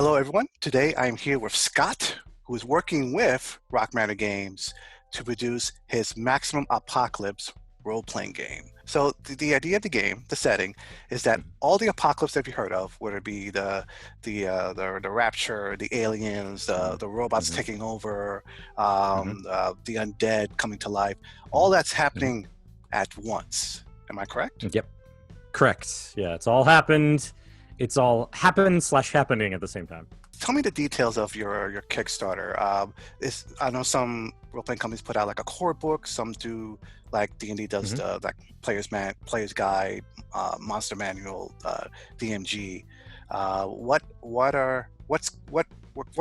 Hello, everyone. Today I'm here with Scott, who is working with Manor Games to produce his Maximum Apocalypse role-playing game. So the idea of the game, the setting, is that all the apocalypse that you've heard of, whether it be the rapture, the aliens, the robots taking over, the undead coming to life, all that's happening at once. Am I correct? Yep. Correct. Yeah, it's all happened. It's all happened/happening at the same time. Tell me the details of your Kickstarter. I know some role-playing companies put out like a core book. Some do, like D&D does the like player's guide, monster manual, DMG. What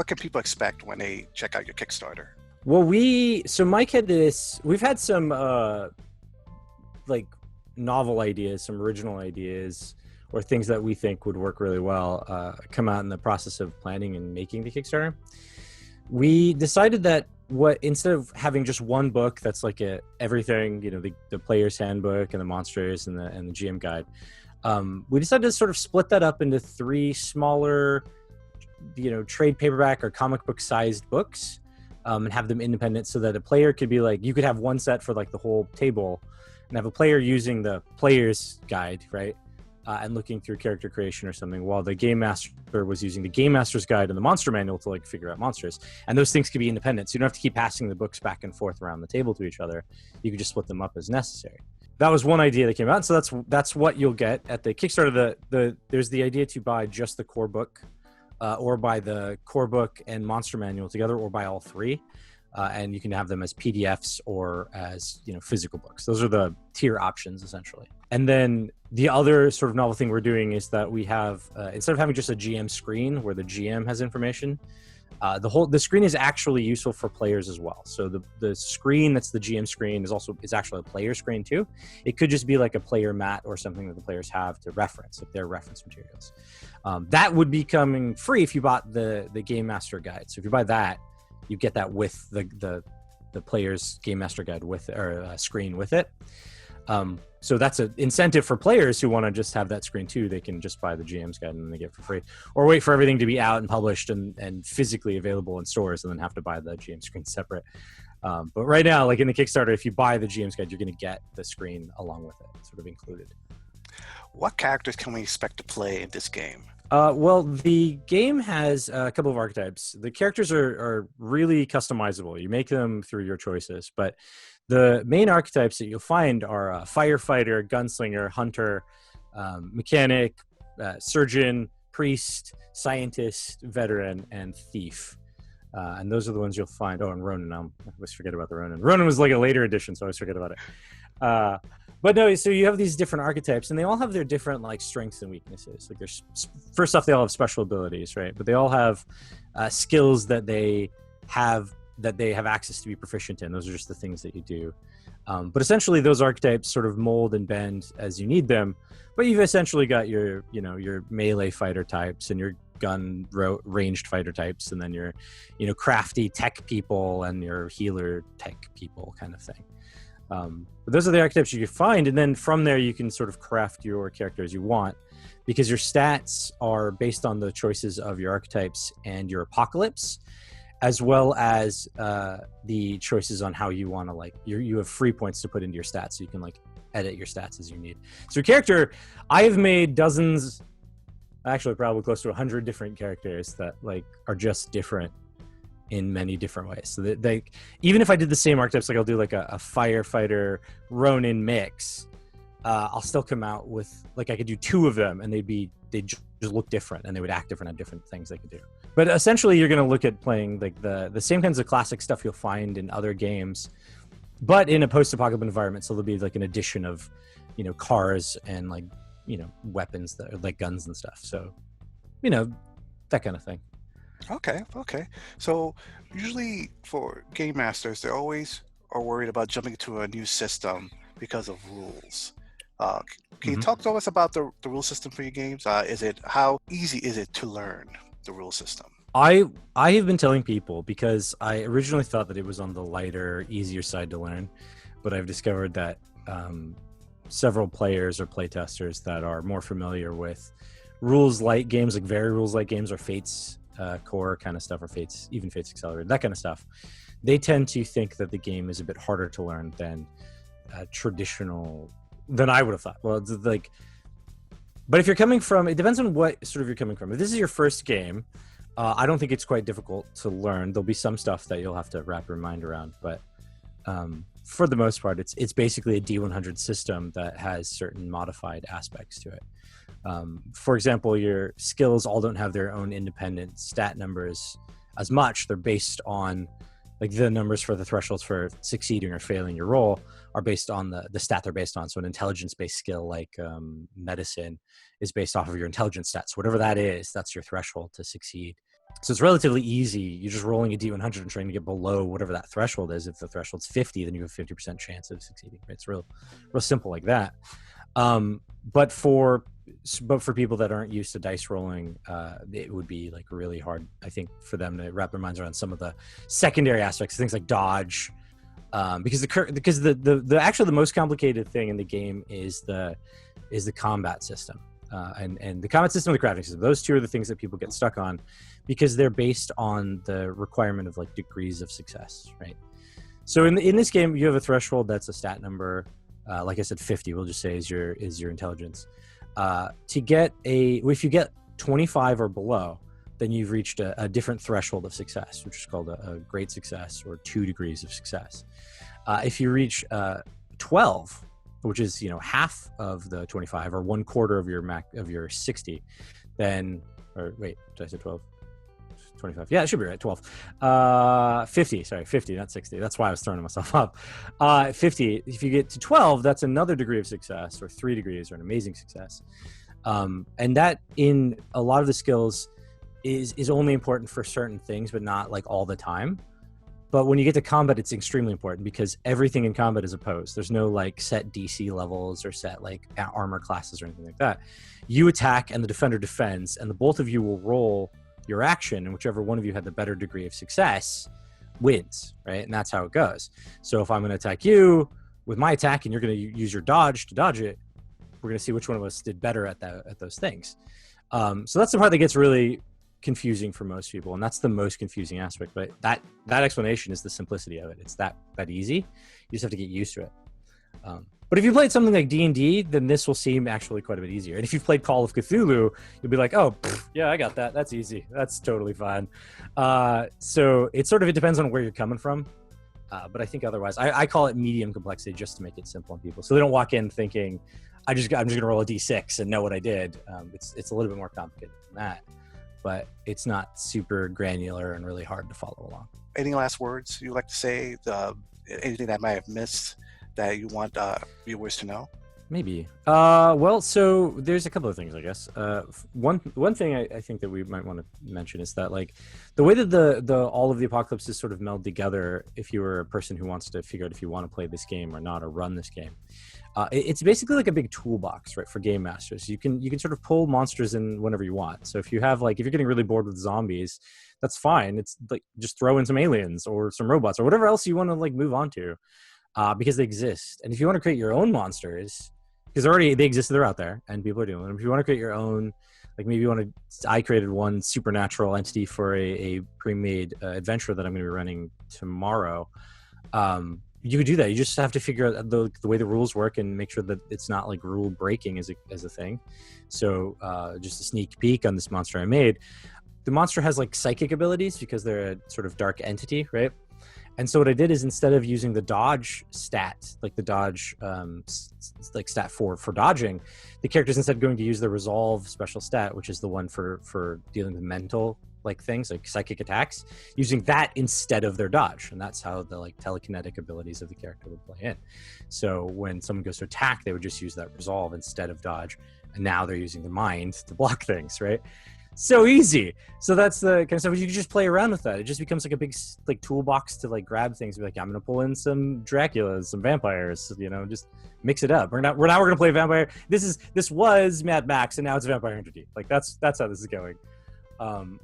can people expect when they check out your Kickstarter? Well, Mike had this. We've had some like novel ideas, some original ideas, or things that we think would work really well come out in the process of planning and making the Kickstarter. We decided that instead of having just one book that's like everything, the player's handbook and the monsters and the GM guide, we decided to sort of split that up into 3 smaller, trade paperback or comic book sized books, and have them independent so that a player could be like, you could have one set for like the whole table and have a player using the player's guide, right? And looking through character creation or something, while the game master was using the game master's guide and the monster manual to like figure out monsters. And those things could be independent, so you don't have to keep passing the books back and forth around the table to each other. You could just split them up as necessary. That was one idea that came out, and so that's what you'll get at the Kickstarter. There's the idea to buy just the core book, or buy the core book and monster manual together, or buy all 3. And you can have them as PDFs or as physical books. Those are the tier options essentially. And then the other sort of novel thing we're doing is that we have instead of having just a GM screen where the GM has information, the screen is actually useful for players as well. So the screen that's the GM screen is actually a player screen too. It could just be like a player mat or something that the players have to reference, like their reference materials. That would be coming free if you bought the Game Master Guide. So if you buy that, you get that with the player's Game Master Guide screen with it. So that's an incentive for players who want to just have that screen too. They can just buy the GM's guide and then they get it for free, or wait for everything to be out and published and physically available in stores and then have to buy the GM screen separate. But right now, like in the Kickstarter, if you buy the GM's guide, you're going to get the screen along with it, sort of included. What characters can we expect to play in this game? Well, the game has a couple of archetypes. The characters are really customizable. You make them through your choices, but the main archetypes that you'll find are firefighter, gunslinger, hunter, mechanic, surgeon, priest, scientist, veteran, and thief. And those are the ones you'll find. Oh, and Ronin. I always forget about the Ronin. Ronin was like a later edition, so I always forget about it. But no, so you have these different archetypes, and they all have their different like strengths and weaknesses. Like first off, they all have special abilities, right? But they all have skills that they have access to be proficient in. Those are just the things that you do. But essentially, those archetypes sort of mold and bend as you need them. But you've essentially got your melee fighter types and your gun ranged fighter types, and then your crafty tech people and your healer tech people kind of thing. But those are the archetypes you can find, and then from there you can sort of craft your character as you want, because your stats are based on the choices of your archetypes and your apocalypse, as well as the choices on how you want to you have free points to put into your stats, so you can edit your stats as you need. So your character, I have made dozens, actually probably close to 100 different characters that are just different in many different ways. So they even if I did the same archetypes, I'll do like a firefighter Ronin mix, I'll still come out with I could do 2 of them and they'd just look different and they would act different on different things they could do. But essentially you're going to look at playing the same kinds of classic stuff you'll find in other games, but in a post-apocalyptic environment. So there'll be an addition of cars and weapons that are guns and stuff. So that kind of thing. Okay. So usually for game masters, they always are worried about jumping to a new system because of rules. Can you talk to us about the rule system for your games? How easy is it to learn the rule system? I have been telling people, because I originally thought that it was on the lighter, easier side to learn, but I've discovered that several players or playtesters that are more familiar with rules light games, like very rules light games or Fates core kind of stuff, or even Fates Accelerated, that kind of stuff, they tend to think that the game is a bit harder to learn than traditional, than I would have thought. Well, it's like, but if you're coming from, it depends on what sort of you're coming from. If this is your first game, I don't think it's quite difficult to learn. There'll be some stuff that you'll have to wrap your mind around, but for the most part, it's basically a D100 system that has certain modified aspects to it. For example, your skills all don't have their own independent stat numbers as much. They're based on, like, the numbers for the thresholds for succeeding or failing your roll are based on the stat they're based on. So an intelligence-based skill like medicine is based off of your intelligence stats. So whatever that is, that's your threshold to succeed. So it's relatively easy. You're just rolling a D100 and trying to get below whatever that threshold is. If the threshold's 50, then you have a 50% chance of succeeding. Right? It's real simple like that. But for people that aren't used to dice rolling, it would be like really hard, I think, for them to wrap their minds around some of the secondary aspects, things like dodge, because the actually the most complicated thing in the game is the combat system, and the combat system and the crafting system. Those two are the things that people get stuck on because they're based on the requirement of like degrees of success, right? So in this game, you have a threshold that's a stat number. Like I said, 50, we'll just say is your intelligence. To get if you get 25 or below, then you've reached a different threshold of success, which is called a great success or 2 degrees of success. If you reach 12, which is half of the 25 or 1/4 of your 60, then, or wait, did I say 12? 25. Yeah, it should be right. 12. 50. Sorry, 50, not 60. That's why I was throwing myself up. 50. If you get to 12, that's another degree of success, or 3 degrees, or an amazing success. And that, in a lot of the skills, is only important for certain things, but not like all the time. But when you get to combat, it's extremely important because everything in combat is opposed. There's no like set DC levels or set like armor classes or anything like that. You attack and the defender defends, and the both of you will roll your action, and whichever one of you had the better degree of success wins, right? And that's how it goes. So if I'm going to attack you with my attack and you're going to use your dodge to dodge it, we're going to see which one of us did better at those things. So that's the part that gets really confusing for most people, and that's the most confusing aspect. But that explanation is the simplicity of it. It's that easy. You just have to get used to it. But if you played something like D&D, then this will seem actually quite a bit easier. And if you've played Call of Cthulhu, you'll be like, oh, yeah, I got that. That's easy. That's totally fine. So it depends on where you're coming from. But I think otherwise, I call it medium complexity just to make it simple on people. So they don't walk in thinking, I'm just going to roll a D6 and know what I did. It's a little bit more complicated than that. But it's not super granular and really hard to follow along. Any last words you'd like to say? Anything that I might have missed that you want viewers to know? Maybe. Well, so there's a couple of things, I guess. One thing I think that we might want to mention is that, like, the way that the all of the apocalypses sort of meld together, if you were a person who wants to figure out if you want to play this game or not, or run this game, it's basically like a big toolbox, right, for game masters. You can sort of pull monsters in whenever you want. So if you have, like, if you're getting really bored with zombies, that's fine. It's like, just throw in some aliens or some robots or whatever else you want to, like, move on to, because they exist. And if you want to create your own monsters, because already they exist, they're out there and people are doing them. If you want to create your own, like, maybe I created one supernatural entity for a pre-made adventure that I'm going to be running tomorrow. You could do that. You just have to figure out the way the rules work and make sure that it's not like rule breaking as a thing. So just a sneak peek on this monster I made. The monster has like psychic abilities because they're a sort of dark entity, right? And so what I did is, instead of using the dodge stat, like the dodge like stat for dodging, the character's instead going to use the resolve special stat, which is the one for dealing with mental like things like psychic attacks, using that instead of their dodge. And that's how the like telekinetic abilities of the character would play in. So when someone goes to attack, they would just use that resolve instead of dodge. And now they're using the mind to block things, right? So easy. So that's the kind of stuff you can just play around with that. It just becomes like a big like toolbox to like grab things. Be like, I'm gonna pull in some Draculas, some vampires, just mix it up. We're gonna play vampire. This was Mad Max and now it's Vampire Entity. Like that's how this is going.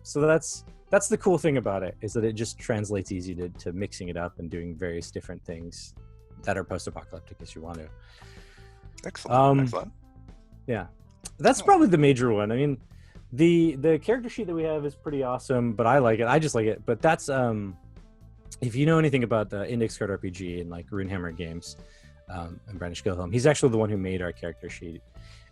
So that's the cool thing about it, is that it just translates easy to mixing it up and doing various different things that are post-apocalyptic as you want to. Excellent. Excellent. Yeah, that's probably the major one. I mean, The character sheet that we have is pretty awesome, but I like it. I just like it. But that's if you know anything about the Index Card RPG and like Runehammer Games, and Brandon Skillhelm, he's actually the one who made our character sheet.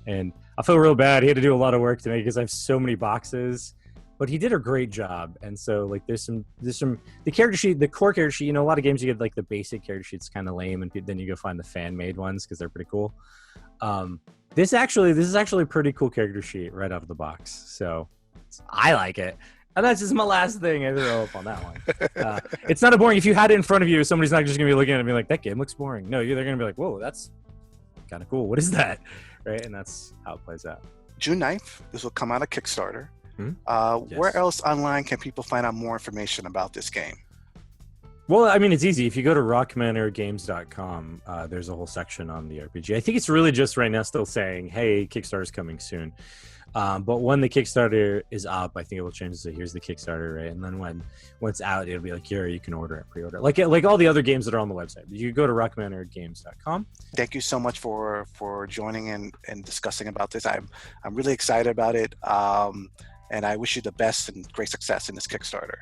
And I feel real bad. He had to do a lot of work to make it because I have so many boxes. But he did a great job. And so like there's some the character sheet, the core character sheet, you know, a lot of games you get like the basic character sheet's kind of lame, and then you go find the fan made ones because they're pretty cool. This is actually a pretty cool character sheet right out of the box. So I like it. And that's just my last thing I throw up on that one. It's not a boring. If you had it in front of you, somebody's not just gonna be looking at it and be like, "That game looks boring." No, they're gonna be like, "Whoa, that's kind of cool. What is that?" Right? And that's how it plays out. June 9th, this will come out of Kickstarter. Yes. Where else online can people find out more information about this game? Well, I mean, it's easy. If you go to rockmanorgames.com, there's a whole section on the RPG. I think it's really just right now still saying, "Hey, Kickstarter's coming soon." But when the Kickstarter is up, I think it will change to say, "Here's the Kickstarter," right? And then when it's out, it'll be like, "Here, you can order it, pre-order it." Like all the other games that are on the website. You go to rockmanorgames.com. Thank you so much for joining and discussing about this. I'm really excited about it, and I wish you the best and great success in this Kickstarter.